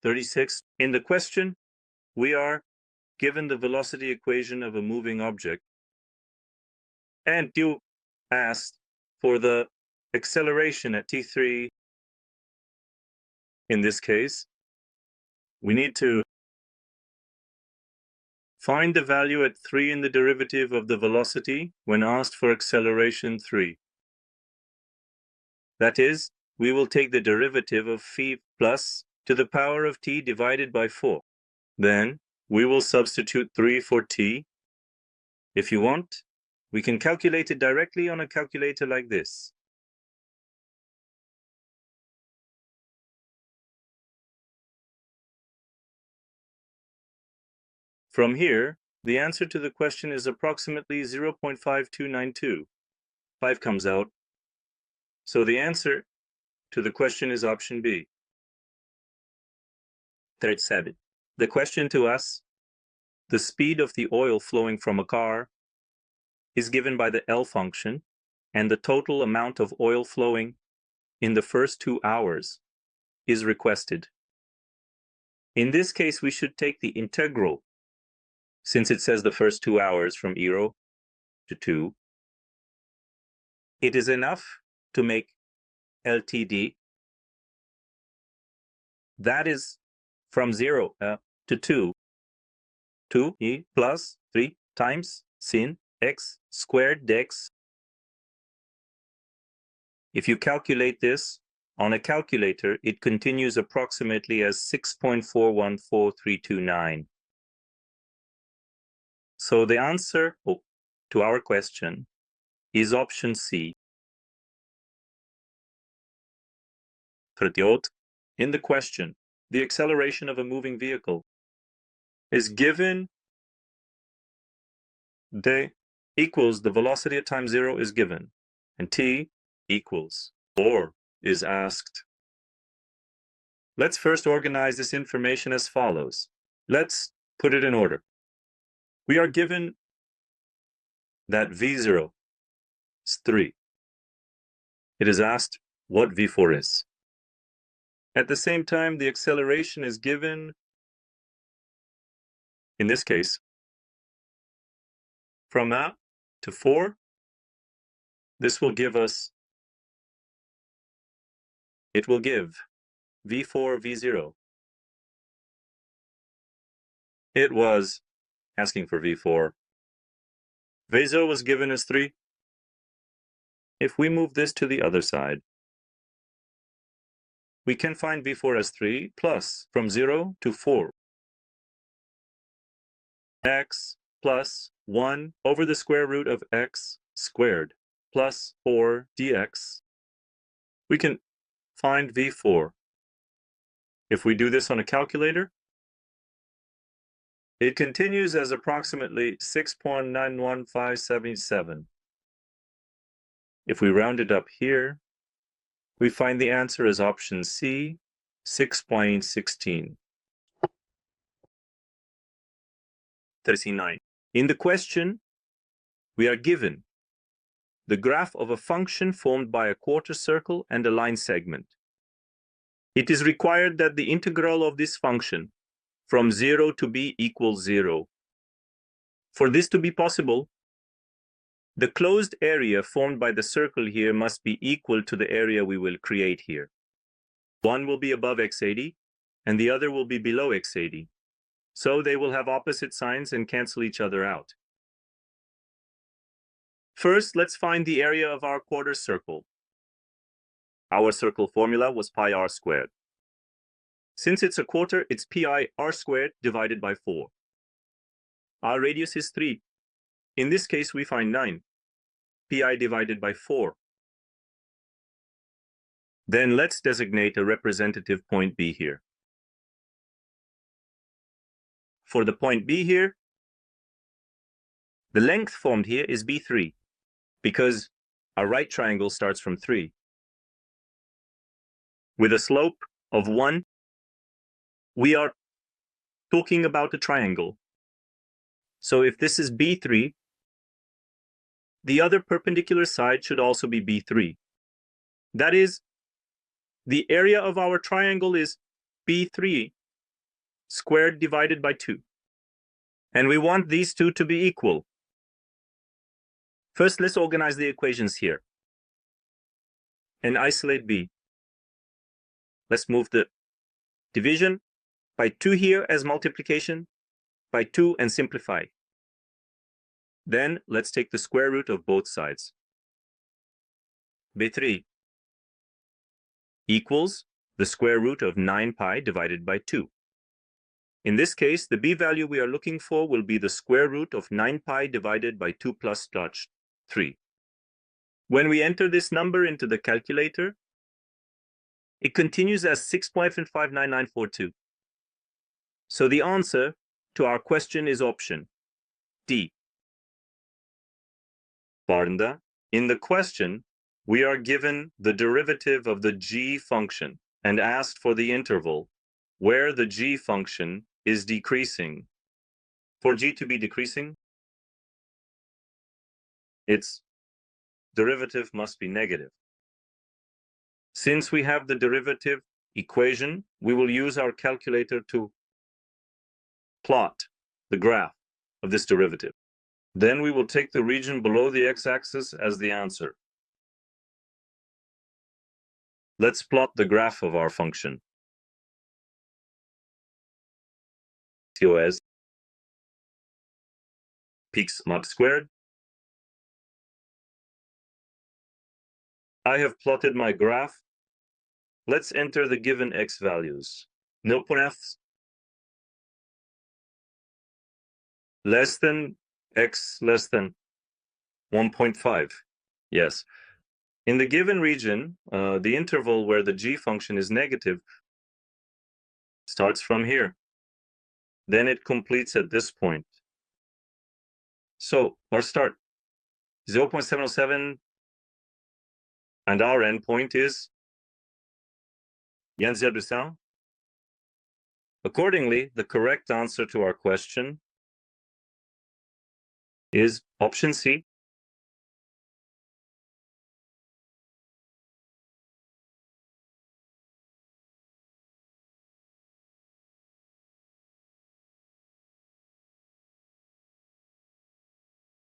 36. In the question, we are given the velocity equation of a moving object, and you asked for the acceleration at t3. In this case, we need to find the value at 3 in the derivative of the velocity when asked for acceleration 3. That is, we will take the derivative of phi plus to the power of t divided by 4. Then we will substitute 3 for t. If you want, we can calculate it directly on a calculator like this. From here, the answer to the question is approximately 0.5292. 5 comes out. So the answer to the question is option B. 37. The question to us, the speed of the oil flowing from a car is given by the L function, and the total amount of oil flowing in the first 2 hours is requested. In this case, we should take the integral, since it says the first 2 hours from 0 to 2. It is enough to make LTD. That is from 0 to 2. 2e plus 3 times sin x squared dx. If you calculate this on a calculator, it continues approximately as 6.414329. So the answer to our question is option C. 38. In the question, the acceleration of a moving vehicle is given equals the velocity at time 0 is given, and t equals 4 is asked. Let's first organize this information as follows. Let's put it in order. We are given that V0 is 3. It is asked what V4 is. At the same time, the acceleration is given, in this case, from that to 4. This will give us, it will give V4, V0. It was asking for V4. V0 was given as 3. If we move this to the other side, we can find V4 as 3 plus from 0 to 4. X plus 1 over the square root of x squared plus 4 dx. We can find V4. If we do this on a calculator, it continues as approximately 6.91577. If we round it up here, we find the answer is option C, 6.16. 39. In the question, we are given the graph of a function formed by a quarter circle and a line segment. It is required that the integral of this function from 0 to b equals 0. For this to be possible, the closed area formed by the circle here must be equal to the area we will create here. One will be above x80, and the other will be below x80. So they will have opposite signs and cancel each other out. First, let's find the area of our quarter circle. Our circle formula was pi r squared. Since it's a quarter, it's pi r squared divided by 4. Our radius is 3. In this case, we find 9. Pi divided by 4. Then let's designate a representative point B here. For the point B here, the length formed here is B3, because our right triangle starts from 3. With a slope of 1, we are talking about a triangle. So if this is B3, the other perpendicular side should also be B3. That is, the area of our triangle is B3 squared divided by 2. And we want these two to be equal. First, let's organize the equations here and isolate b. Let's move the division by 2 here as multiplication, by 2 and simplify. Then let's take the square root of both sides. B3 equals the square root of 9 pi divided by 2. In this case, the b value we are looking for will be the square root of 9 pi divided by 2 plus 3. When we enter this number into the calculator, it continues as 6.59942. So the answer to our question is option D. Barında, in the question, we are given the derivative of the g function and asked for the interval where the g function is decreasing. For g to be decreasing, its derivative must be negative. Since we have the derivative equation, we will use our calculator to plot the graph of this derivative. Then we will take the region below the x-axis as the answer. Let's plot the graph of our function. COS peaks mod squared. I have plotted my graph. Let's enter the given x values. 0.f less than x less than 1.5. Yes. In the given region, the interval where the g function is negative starts from here. Then it completes at this point. So our start, 0.707, and our endpoint is 1,0. Accordingly, the correct answer to our question is option C.